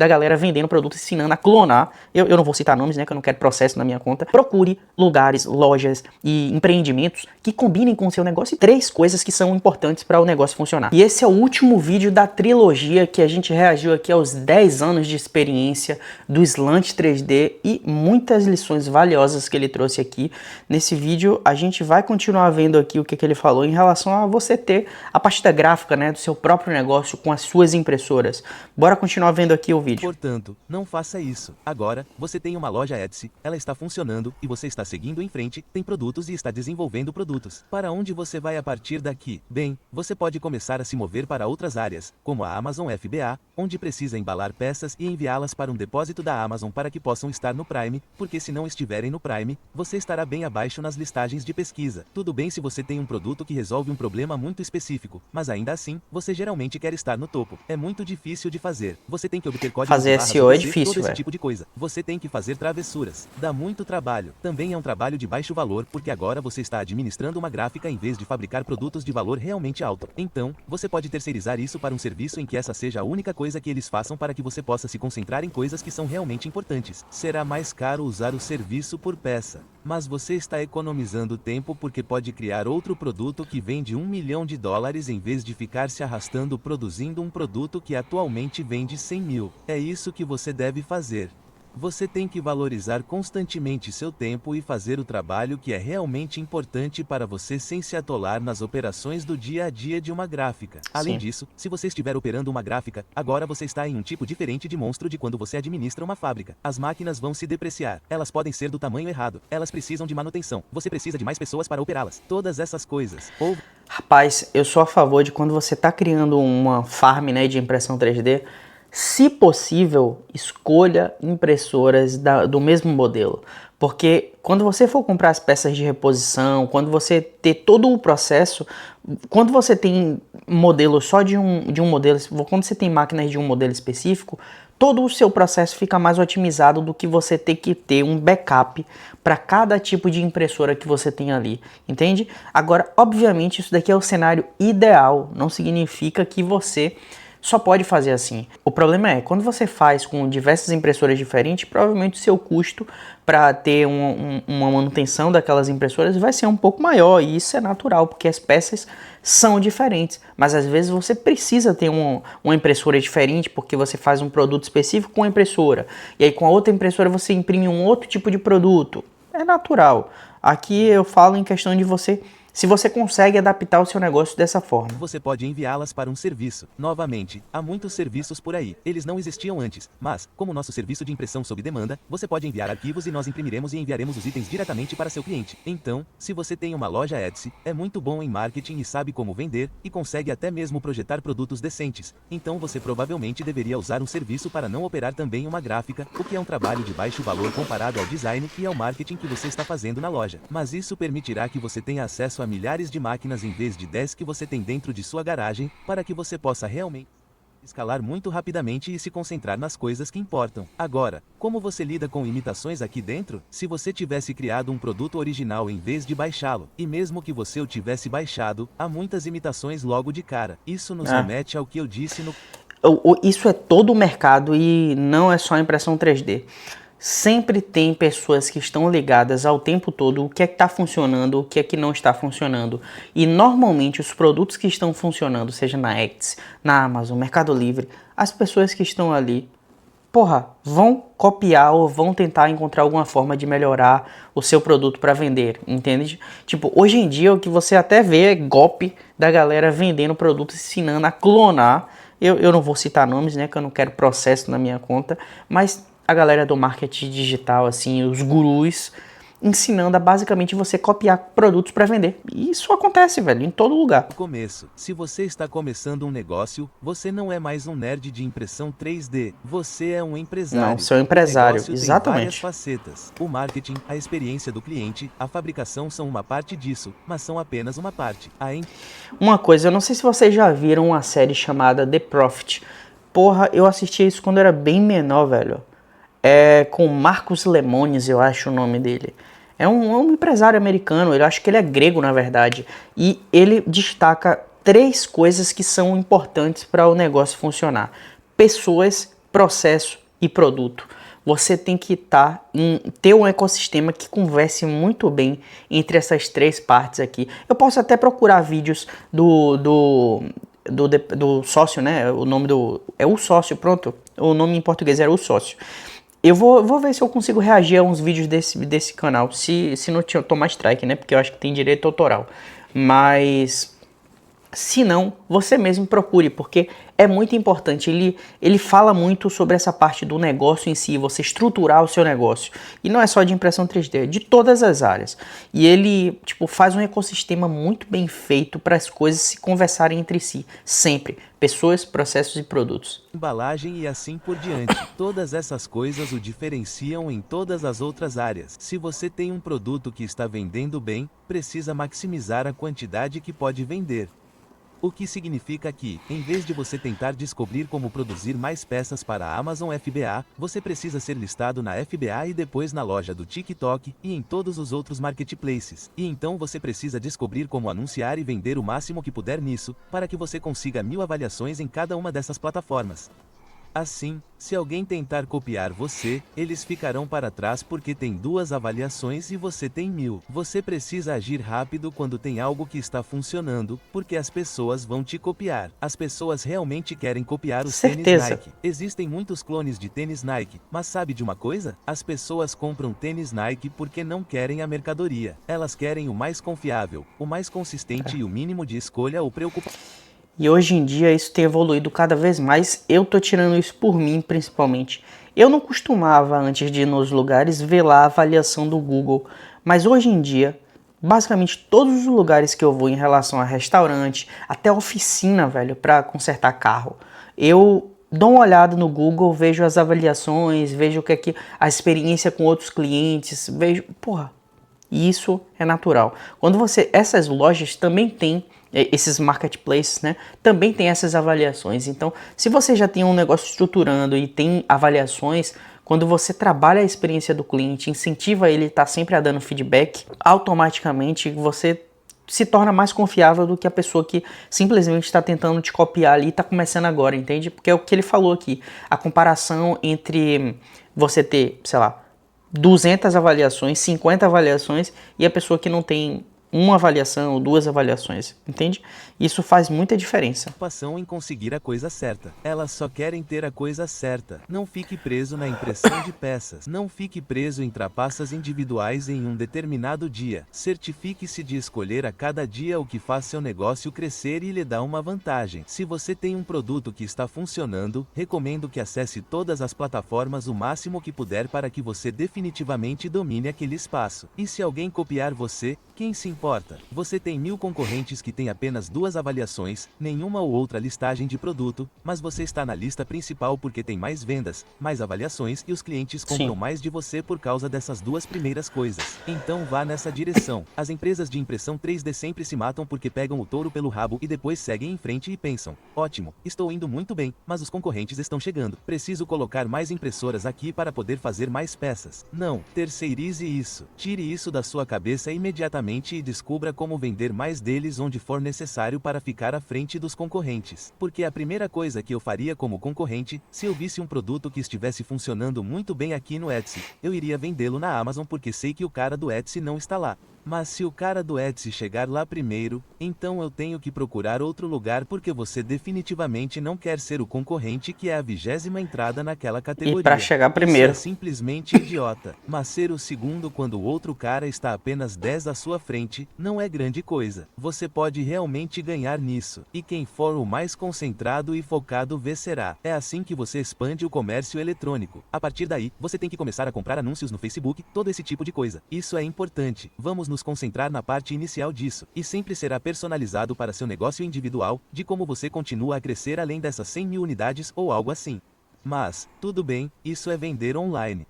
da galera vendendo produtos, ensinando a clonar. Eu não vou citar nomes, né, que eu não quero processo na minha conta. Procure lugares, lojas e empreendimentos que combinem com o seu negócio e 3 coisas que são importantes para o negócio funcionar. E esse é o último vídeo da trilogia que a gente reagiu aqui aos 10 anos de experiência do Slant 3D e muitas lições valiosas que ele trouxe aqui. Nesse vídeo a gente vai continuar vendo aqui o que ele falou em relação a você ter a partida gráfica, né, do seu próprio negócio com as suas impressoras. Bora continuar vendo aqui o vídeo. Portanto, não faça isso. Agora, você tem uma loja Etsy, ela está funcionando e você está seguindo em frente, tem produtos e está desenvolvendo produtos. Para onde você vai a partir daqui? Bem, você pode começar a se mover para outras áreas, como a Amazon FBA, onde precisa embalar peças e enviá-las para um depósito da Amazon para que possam estar no Prime, porque se não estiverem no Prime, você estará bem abaixo nas listagens de pesquisa. Tudo bem se você tem um produto que resolve um problema muito específico, mas ainda assim, você geralmente quer estar no topo. É muito difícil de fazer. Você tem que obter códigos Fazer de barras SEO é UGC, difícil, todo esse velho. tipo de coisa. Você tem que fazer travessuras. Dá muito trabalho. Também é um trabalho de baixo valor, porque agora você está administrando uma gráfica em vez de fabricar produtos de valor realmente alto. Então, você pode terceirizar isso para um serviço em que essa seja a única coisa que eles façam para que você possa se concentrar em coisas que são realmente importantes. Será mais caro usar o serviço por peça, mas você está economizando tempo porque pode criar outro produto que vende $1 milhão em vez de ficar se arrastando produzindo um produto que atualmente vende 100 mil. É isso que você deve fazer. Você tem que valorizar constantemente seu tempo e fazer o trabalho que é realmente importante para você sem se atolar nas operações do dia a dia de uma gráfica. Além disso, se você estiver operando uma gráfica, agora você está em um tipo diferente de monstro de quando você administra uma fábrica. As máquinas vão se depreciar, elas podem ser do tamanho errado, elas precisam de manutenção, você precisa de mais pessoas para operá-las. Todas essas coisas. Rapaz, eu sou a favor de quando você está criando uma farm, né, de impressão 3D, se possível, escolha impressoras do mesmo modelo. Porque quando você for comprar as peças de reposição, quando você ter todo o processo, quando você tem modelo só de um modelo, quando você tem máquinas de um modelo específico, todo o seu processo fica mais otimizado do que você ter que ter um backup para cada tipo de impressora que você tem ali, entende? Agora, obviamente, isso daqui é o cenário ideal, não significa que você só pode fazer assim. O problema é, quando você faz com diversas impressoras diferentes, provavelmente o seu custo para ter uma manutenção daquelas impressoras vai ser um pouco maior, e isso é natural, porque as peças são diferentes. Mas às vezes você precisa ter uma impressora diferente, porque você faz um produto específico com a impressora, e aí com a outra impressora você imprime um outro tipo de produto. É natural. Aqui eu falo em questão de você, se você consegue adaptar o seu negócio dessa forma. Você pode enviá-las para um serviço. Novamente, há muitos serviços por aí. Eles não existiam antes, mas, como nosso serviço de impressão sob demanda, você pode enviar arquivos e nós imprimiremos e enviaremos os itens diretamente para seu cliente. Então, se você tem uma loja Etsy, é muito bom em marketing e sabe como vender, e consegue até mesmo projetar produtos decentes, então você provavelmente deveria usar um serviço para não operar também uma gráfica, o que é um trabalho de baixo valor comparado ao design e ao marketing que você está fazendo na loja. Mas isso permitirá que você tenha acesso a milhares de máquinas em vez de 10 que você tem dentro de sua garagem, para que você possa realmente escalar muito rapidamente e se concentrar nas coisas que importam. Agora, como você lida com imitações aqui dentro? Se você tivesse criado um produto original em vez de baixá-lo, e mesmo que você o tivesse baixado, há muitas imitações logo de cara. Isso nos remete ao que eu disse no... Isso é todo o mercado e não é só impressão 3D. Sempre tem pessoas que estão ligadas ao tempo todo o que é que está funcionando, o que é que não está funcionando. E normalmente os produtos que estão funcionando, seja na Etsy, na Amazon, Mercado Livre, as pessoas que estão ali, vão copiar ou vão tentar encontrar alguma forma de melhorar o seu produto para vender, entende? Tipo, hoje em dia o que você até vê é golpe da galera vendendo produtos, ensinando a clonar. Eu não vou citar nomes, né, que eu não quero processo na minha conta, mas a galera do marketing digital, assim, os gurus, ensinando a basicamente você copiar produtos para vender. E isso acontece, velho, em todo lugar. No começo, se você está começando um negócio, você não é mais um nerd de impressão 3D, você é um empresário. Não, seu empresário, Tem exatamente. várias facetas. O marketing, a experiência do cliente, a fabricação são uma parte disso, mas são apenas uma parte. Uma coisa, eu não sei se vocês já viram uma série chamada The Profit. Eu assisti isso quando eu era bem menor, velho. É com Marcos Lemonis, eu acho o nome dele. É um empresário americano, eu acho que ele é grego, na verdade. E ele destaca 3 coisas que são importantes para o negócio funcionar. Pessoas, processo e produto. Você tem que ter um ecossistema que converse muito bem entre essas três partes aqui. Eu posso até procurar vídeos do sócio, né? O nome é o sócio, pronto. O nome em português era o sócio. Eu vou ver se eu consigo reagir a uns vídeos desse canal, se não tomar strike, né? Porque eu acho que tem direito autoral. Mas se não, você mesmo procure, porque é muito importante. Ele fala muito sobre essa parte do negócio em si, você estruturar o seu negócio. E não é só de impressão 3D, é de todas as áreas. E ele faz um ecossistema muito bem feito para as coisas se conversarem entre si, sempre. Pessoas, processos e produtos. Embalagem e assim por diante. Todas essas coisas o diferenciam em todas as outras áreas. Se você tem um produto que está vendendo bem, precisa maximizar a quantidade que pode vender. O que significa que, em vez de você tentar descobrir como produzir mais peças para a Amazon FBA, você precisa ser listado na FBA e depois na loja do TikTok e em todos os outros marketplaces. E então você precisa descobrir como anunciar e vender o máximo que puder nisso, para que você consiga 1000 avaliações em cada uma dessas plataformas. Assim, se alguém tentar copiar você, eles ficarão para trás porque tem 2 avaliações e você tem 1000. Você precisa agir rápido quando tem algo que está funcionando, porque as pessoas vão te copiar. As pessoas realmente querem copiar os tênis Nike. Existem muitos clones de tênis Nike, mas sabe de uma coisa? As pessoas compram tênis Nike porque não querem a mercadoria. Elas querem o mais confiável, o mais consistente e o mínimo de escolha ou preocupação. E hoje em dia isso tem evoluído cada vez mais, eu tô tirando isso por mim principalmente. Eu não costumava, antes de ir nos lugares, ver lá a avaliação do Google, mas hoje em dia, basicamente todos os lugares que eu vou em relação a restaurante, até oficina, velho, pra consertar carro, eu dou uma olhada no Google, vejo as avaliações, vejo o que é que a experiência com outros clientes, vejo, e isso é natural. Essas lojas também têm esses marketplaces, né? Também tem essas avaliações. Então, se você já tem um negócio estruturando e tem avaliações, quando você trabalha a experiência do cliente, incentiva ele a estar sempre dando feedback, automaticamente você se torna mais confiável do que a pessoa que simplesmente está tentando te copiar ali e está começando agora, entende? Porque é o que ele falou aqui, a comparação entre você ter, sei lá, 200 avaliações, 50 avaliações e a pessoa que não tem uma avaliação ou 2 avaliações, entende? Isso faz muita diferença. Em conseguir a coisa certa. Elas só querem ter a coisa certa. Não fique preso na impressão de peças. Não fique preso em trapaças individuais em um determinado dia. Certifique-se de escolher a cada dia o que faz seu negócio crescer e lhe dá uma vantagem. Se você tem um produto que está funcionando, recomendo que acesse todas as plataformas o máximo que puder para que você definitivamente domine aquele espaço. E se alguém copiar você, quem se importa? Você tem 1000 concorrentes que têm apenas 2 avaliações, nenhuma ou outra listagem de produto, mas você está na lista principal porque tem mais vendas, mais avaliações e os clientes compram mais de você por causa dessas 2 primeiras coisas. Então vá nessa direção. As empresas de impressão 3D sempre se matam porque pegam o touro pelo rabo e depois seguem em frente e pensam: ótimo, estou indo muito bem, mas os concorrentes estão chegando. Preciso colocar mais impressoras aqui para poder fazer mais peças. Não, terceirize isso. Tire isso da sua cabeça imediatamente e descubra como vender mais deles onde for necessário para ficar à frente dos concorrentes. Porque a primeira coisa que eu faria como concorrente, se eu visse um produto que estivesse funcionando muito bem aqui no Etsy, eu iria vendê-lo na Amazon porque sei que o cara do Etsy não está lá. Mas se o cara do Etsy chegar lá primeiro, então eu tenho que procurar outro lugar porque você definitivamente não quer ser o concorrente que é a 20ª entrada naquela categoria. E para chegar primeiro. Isso é simplesmente idiota. Mas ser o segundo quando o outro cara está apenas 10 à sua frente, não é grande coisa. Você pode realmente ganhar nisso. E quem for o mais concentrado e focado vencerá. É assim que você expande o comércio eletrônico. A partir daí, você tem que começar a comprar anúncios no Facebook, todo esse tipo de coisa. Isso é importante. Vamos nos concentrar na parte inicial disso, e sempre será personalizado para seu negócio individual, de como você continua a crescer além dessas 100.000 unidades ou algo assim. Mas, tudo bem, isso é vender online.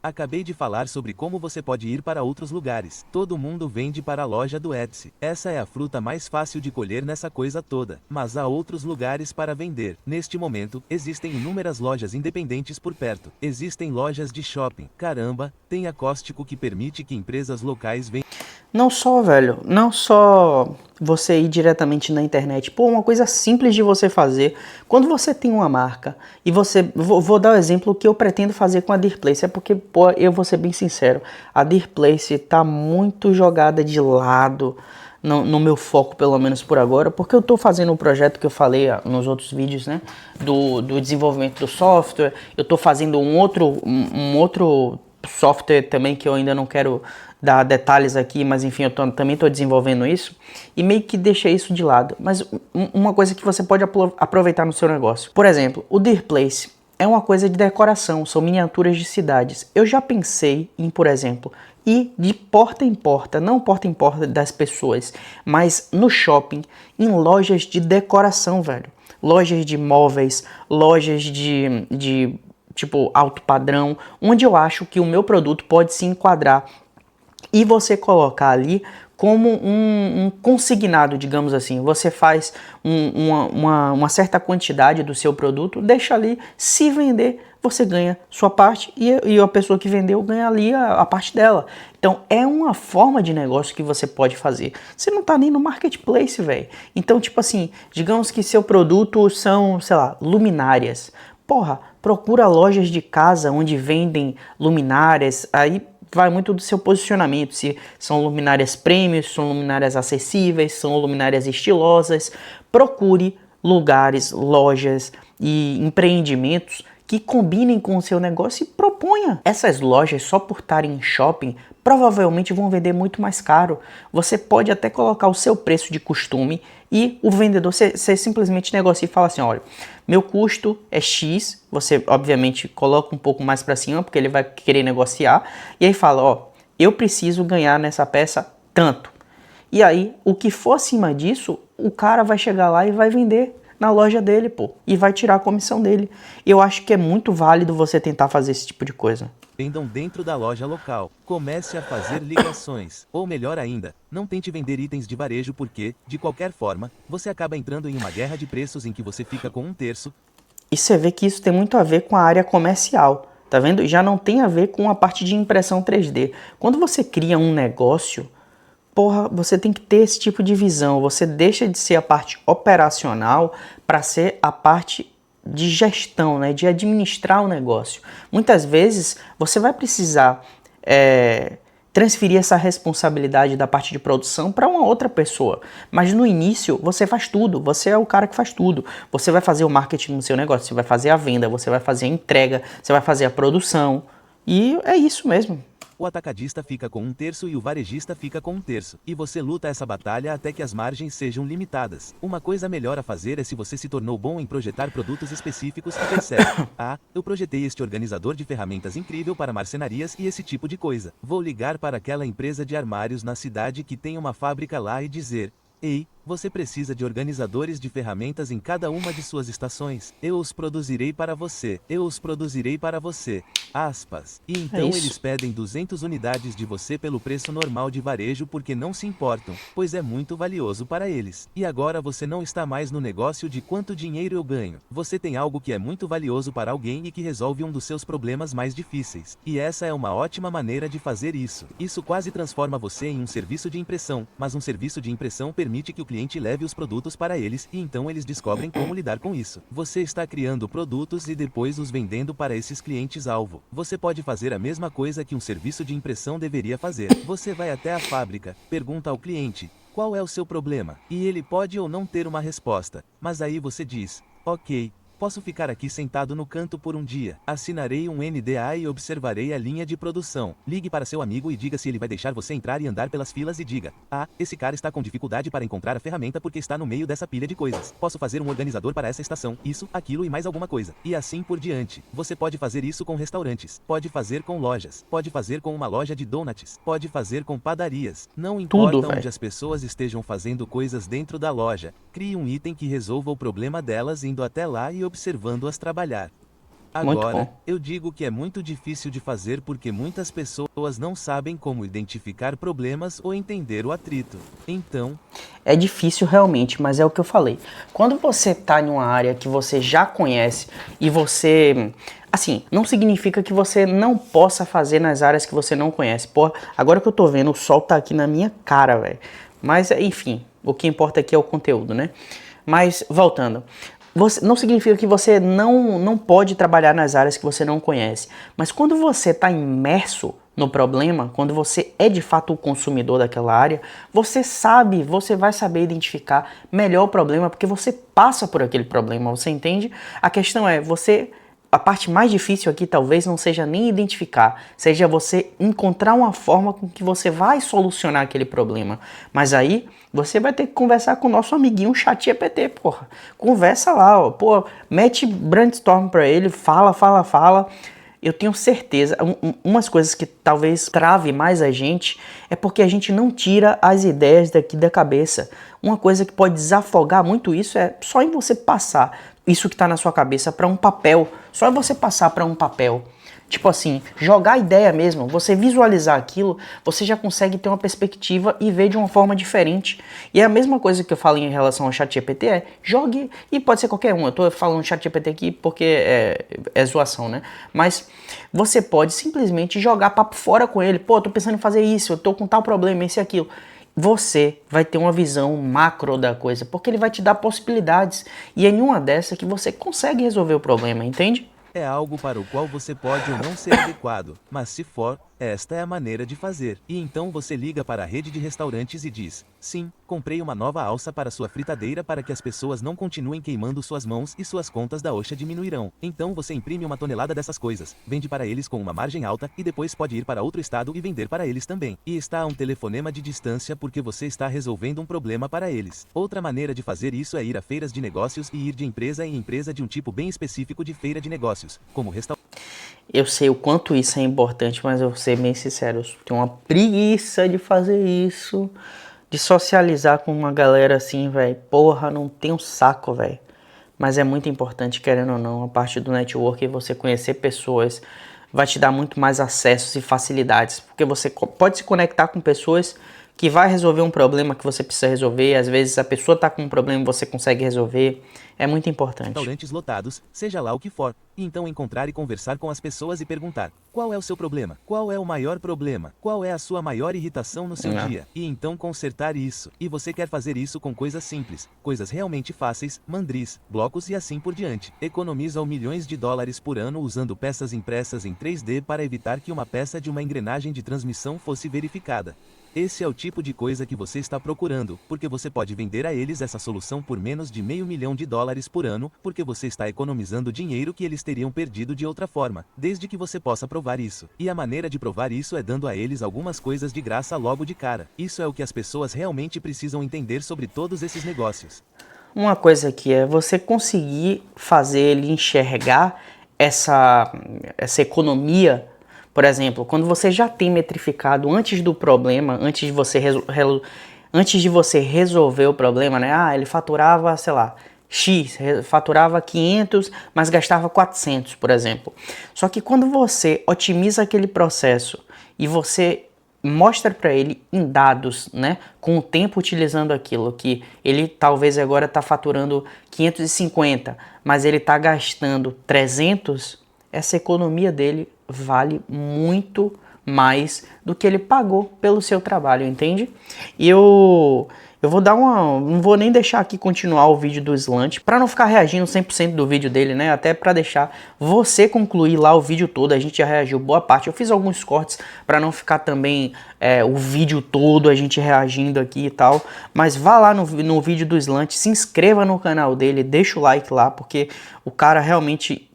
Acabei de falar sobre como você pode ir para outros lugares. Todo mundo vende para a loja do Etsy. Essa é a fruta mais fácil de colher nessa coisa toda. Mas há outros lugares para vender. Neste momento, existem inúmeras lojas independentes por perto. Existem lojas de shopping. Caramba, tem acóstico que permite que empresas locais vendam. Não só, velho, não só você ir diretamente na internet. Pô, uma coisa simples de você fazer. Quando você tem uma marca e você... Vou dar o exemplo que eu pretendo fazer com a Dear Place. É porque, pô, eu vou ser bem sincero. A Dear Place tá muito jogada de lado no meu foco, pelo menos por agora. Porque eu tô fazendo um projeto que eu falei nos outros vídeos, né? Do desenvolvimento do software. Eu tô fazendo um outro software também que eu ainda não quero dar detalhes aqui, mas enfim, também estou desenvolvendo isso e meio que deixei isso de lado. Mas uma coisa que você pode aproveitar no seu negócio. Por exemplo, o Dear Place é uma coisa de decoração, são miniaturas de cidades. Eu já pensei em, por exemplo, ir de porta em porta, não porta em porta das pessoas, mas no shopping, em lojas de decoração, velho. Lojas de móveis, lojas de tipo alto padrão, onde eu acho que o meu produto pode se enquadrar e você colocar ali como um consignado, digamos assim. Você faz uma certa quantidade do seu produto, deixa ali, se vender, você ganha sua parte e a pessoa que vendeu ganha ali a parte dela. Então é uma forma de negócio que você pode fazer. Você não tá nem no marketplace, velho. Então, tipo assim, digamos que seu produto são, sei lá, luminárias. Porra, procura lojas de casa onde vendem luminárias, aí vai muito do seu posicionamento, se são luminárias premium, se são luminárias acessíveis, são luminárias estilosas. Procure lugares, lojas e empreendimentos que combinem com o seu negócio e proponha. Essas lojas, só por estarem em shopping, provavelmente vão vender muito mais caro. Você pode até colocar o seu preço de costume e o vendedor, você simplesmente negocia e fala assim, olha, meu custo é X, você obviamente coloca um pouco mais para cima, porque ele vai querer negociar, e aí fala, ó, eu preciso ganhar nessa peça tanto. E aí, o que for acima disso, o cara vai chegar lá e vai vender na loja dele, pô, e vai tirar a comissão dele. Eu acho que é muito válido você tentar fazer esse tipo de coisa. Vendam dentro da loja local. Comece a fazer ligações. Ou melhor ainda, não tente vender itens de varejo porque, de qualquer forma, você acaba entrando em uma guerra de preços em que você fica com um terço. E você vê que isso tem muito a ver com a área comercial, tá vendo? Já não tem a ver com a parte de impressão 3D. Quando você cria um negócio, porra, você tem que ter esse tipo de visão. Você deixa de ser a parte operacional para ser a parte de gestão, né, de administrar o negócio. Muitas vezes você vai precisar transferir essa responsabilidade da parte de produção para uma outra pessoa, mas no início você faz tudo, você é o cara que faz tudo. Você vai fazer o marketing no seu negócio, você vai fazer a venda, você vai fazer a entrega, você vai fazer a produção e é isso mesmo. O atacadista fica com um terço e o varejista fica com um terço. E você luta essa batalha até que as margens sejam limitadas. Uma coisa melhor a fazer é se você se tornou bom em projetar produtos específicos e percebe. Ah, eu projetei este organizador de ferramentas incrível para marcenarias e esse tipo de coisa. Vou ligar para aquela empresa de armários na cidade que tem uma fábrica lá e dizer: ei, você precisa de organizadores de ferramentas em cada uma de suas estações. Eu os produzirei para você. Eu os produzirei para você. Aspas. E então eles pedem 200 unidades de você pelo preço normal de varejo porque não se importam, pois é muito valioso para eles. E agora você não está mais no negócio de quanto dinheiro eu ganho. Você tem algo que é muito valioso para alguém e que resolve um dos seus problemas mais difíceis. E essa é uma ótima maneira de fazer isso. Isso quase transforma você em um serviço de impressão, mas um serviço de impressão permite que o cliente leve os produtos para eles e então eles descobrem como lidar com isso. Você está criando produtos e depois os vendendo para esses clientes-alvo. Você pode fazer a mesma coisa que um serviço de impressão deveria fazer. Você vai até a fábrica, pergunta ao cliente: qual é o seu problema? E ele pode ou não ter uma resposta, mas aí você diz: ok, posso ficar aqui sentado no canto por um dia. Assinarei um NDA e observarei a linha de produção. Ligue para seu amigo e diga se ele vai deixar você entrar e andar pelas filas e diga: ah, esse cara está com dificuldade para encontrar a ferramenta porque está no meio dessa pilha de coisas. Posso fazer um organizador para essa estação, isso, aquilo e mais alguma coisa. E assim por diante. Você pode fazer isso com restaurantes, pode fazer com lojas, pode fazer com uma loja de donuts, pode fazer com padarias. Não importa onde as pessoas estejam fazendo coisas dentro da loja, crie um item que resolva o problema delas indo até lá e observando-as trabalhar. Agora, eu digo que é muito difícil de fazer porque muitas pessoas não sabem como identificar problemas ou entender o atrito. Então, é difícil realmente, mas é o que eu falei. Quando você está em uma área que você já conhece e você Assim, não significa que você não possa fazer nas áreas que você não conhece. Pô, agora que eu tô vendo, o sol tá aqui na minha cara, velho. Mas, enfim, o que importa aqui é o conteúdo, né? Mas, voltando. Não significa que você não pode trabalhar nas áreas que você não conhece. Mas quando você está imerso no problema, quando você é de fato o consumidor daquela área, você vai saber identificar melhor o problema, porque você passa por aquele problema, você entende? A questão é, a parte mais difícil aqui talvez não seja nem identificar, seja você encontrar uma forma com que você vai solucionar aquele problema. Mas aí você vai ter que conversar com o nosso amiguinho ChatGPT, porra. Conversa lá, ó, pô, mete brainstorm pra ele, fala. Eu tenho certeza, umas coisas que talvez trave mais a gente é porque a gente não tira as ideias daqui da cabeça. Uma coisa que pode desafogar muito isso é só em você passar isso que está na sua cabeça para um papel. Só você passar para um papel. Tipo assim, jogar a ideia mesmo, você visualizar aquilo, você já consegue ter uma perspectiva e ver de uma forma diferente. E é a mesma coisa que eu falo em relação ao ChatGPT, jogue, e pode ser qualquer um, eu tô falando ChatGPT aqui porque é zoação, né? Mas você pode simplesmente jogar papo fora com ele, pô, tô pensando em fazer isso, eu tô com tal problema, esse e aquilo. Você vai ter uma visão macro da coisa, porque ele vai te dar possibilidades, e é em uma dessa que você consegue resolver o problema, entende? É algo para o qual você pode ou não ser adequado, mas se for, esta é a maneira de fazer. E então você liga para a rede de restaurantes e diz: sim, comprei uma nova alça para sua fritadeira para que as pessoas não continuem queimando suas mãos e suas contas da OSHA diminuirão. Então você imprime uma tonelada dessas coisas, vende para eles com uma margem alta e depois pode ir para outro estado e vender para eles também. E está a um telefonema de distância porque você está resolvendo um problema para eles. Outra maneira de fazer isso é ir a feiras de negócios e ir de empresa em empresa de um tipo bem específico de feira de negócios, como restaurante. Eu sei o quanto isso é importante, mas eu vou ser bem sincero, eu tenho uma preguiça de fazer isso, de socializar com uma galera assim, velho. Porra, não tenho saco, velho. Mas é muito importante, querendo ou não, a parte do network, você conhecer pessoas, vai te dar muito mais acessos e facilidades, porque você pode se conectar com pessoas que vai resolver um problema que você precisa resolver. Às vezes a pessoa está com um problema e você consegue resolver. É muito importante. Restaurantes lotados, seja lá o que for. E então encontrar e conversar com as pessoas e perguntar: qual é o seu problema? Qual é o maior problema? Qual é a sua maior irritação no seu dia? E então consertar isso. E você quer fazer isso com coisas simples, coisas realmente fáceis, mandris, blocos e assim por diante. Economiza milhões de dólares por ano usando peças impressas em 3D para evitar que uma peça de uma engrenagem de transmissão fosse verificada. Esse é o tipo de coisa que você está procurando, porque você pode vender a eles essa solução por menos de $500 mil por ano, porque você está economizando dinheiro que eles teriam perdido de outra forma, desde que você possa provar isso. E a maneira de provar isso é dando a eles algumas coisas de graça logo de cara. Isso é o que as pessoas realmente precisam entender sobre todos esses negócios. Uma coisa que é você conseguir fazer ele enxergar essa economia. Por exemplo, quando você já tem metrificado antes do problema, antes de você resolver o problema, né? Ah, ele faturava, sei lá, X, faturava 500, mas gastava 400, por exemplo. Só que quando você otimiza aquele processo e você mostra para ele em dados, né, com o tempo utilizando aquilo, que ele talvez agora está faturando 550, mas ele está gastando 300, essa economia dele vale muito mais do que ele pagou pelo seu trabalho, entende? E eu vou dar não vou nem deixar aqui continuar o vídeo do Slant, para não ficar reagindo 100% do vídeo dele, né? Até para deixar você concluir lá o vídeo todo. A gente já reagiu boa parte. Eu fiz alguns cortes para não ficar também o vídeo todo a gente reagindo aqui e tal. Mas vá lá no vídeo do Slant, se inscreva no canal dele, deixa o like lá, porque o cara realmente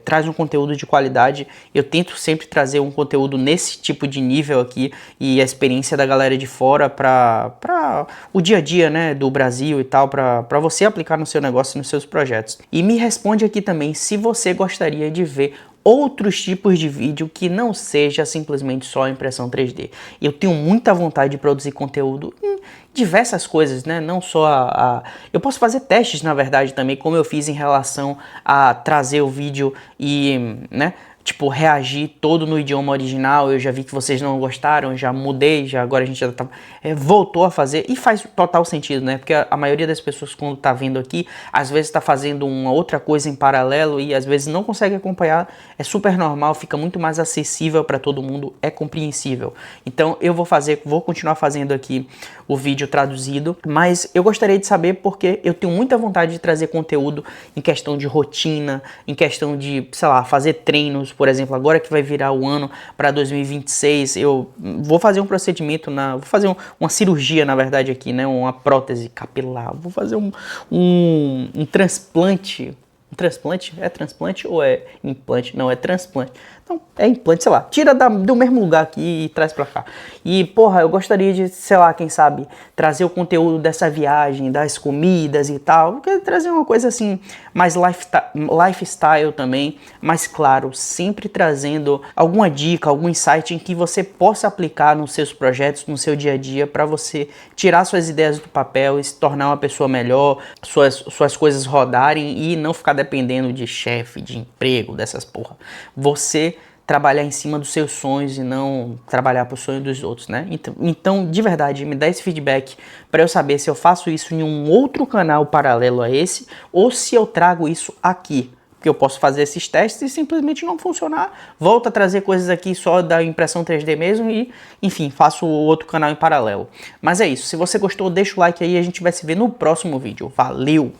traz um conteúdo de qualidade. Eu tento sempre trazer um conteúdo nesse tipo de nível aqui e a experiência da galera de fora para o dia a dia, né, do Brasil e tal, para você aplicar no seu negócio e nos seus projetos. E me responde aqui também se você gostaria de ver outros tipos de vídeo que não seja simplesmente só impressão 3D. Eu tenho muita vontade de produzir conteúdo diversas coisas, né? Não só eu posso fazer testes, na verdade, também, como eu fiz em relação a trazer o vídeo e, né, tipo, reagir todo no idioma original. Eu já vi que vocês não gostaram, já mudei, já agora a gente já tá, voltou a fazer, e faz total sentido, né? Porque a maioria das pessoas, quando tá vendo aqui, às vezes tá fazendo uma outra coisa em paralelo e às vezes não consegue acompanhar. É super normal, fica muito mais acessível para todo mundo, é compreensível. Então eu vou continuar fazendo aqui o vídeo traduzido, mas eu gostaria de saber, porque eu tenho muita vontade de trazer conteúdo em questão de rotina, em questão de, sei lá, fazer treinos. Por exemplo, agora que vai virar o ano para 2026, eu vou fazer um procedimento, vou fazer uma cirurgia, na verdade, aqui, né? Uma prótese capilar, vou fazer um transplante. Um transplante? É transplante ou é implante? Não, é transplante. Então, é implante, sei lá. Tira do mesmo lugar aqui e traz pra cá. E, porra, eu gostaria de, sei lá, quem sabe, trazer o conteúdo dessa viagem, das comidas e tal. Eu quero trazer uma coisa assim, mais lifestyle também. Mas, claro, sempre trazendo alguma dica, algum insight em que você possa aplicar nos seus projetos, no seu dia a dia, pra você tirar suas ideias do papel e se tornar uma pessoa melhor, suas coisas rodarem e não ficar dependendo de chefe, de emprego, dessas porra. Você trabalhar em cima dos seus sonhos e não trabalhar pro sonho dos outros, né? Então, de verdade, me dá esse feedback para eu saber se eu faço isso em um outro canal paralelo a esse ou se eu trago isso aqui. Porque eu posso fazer esses testes e simplesmente não funcionar. Volto a trazer coisas aqui só da impressão 3D mesmo e, enfim, faço outro canal em paralelo. Mas é isso. Se você gostou, deixa o like aí e a gente vai se ver no próximo vídeo. Valeu!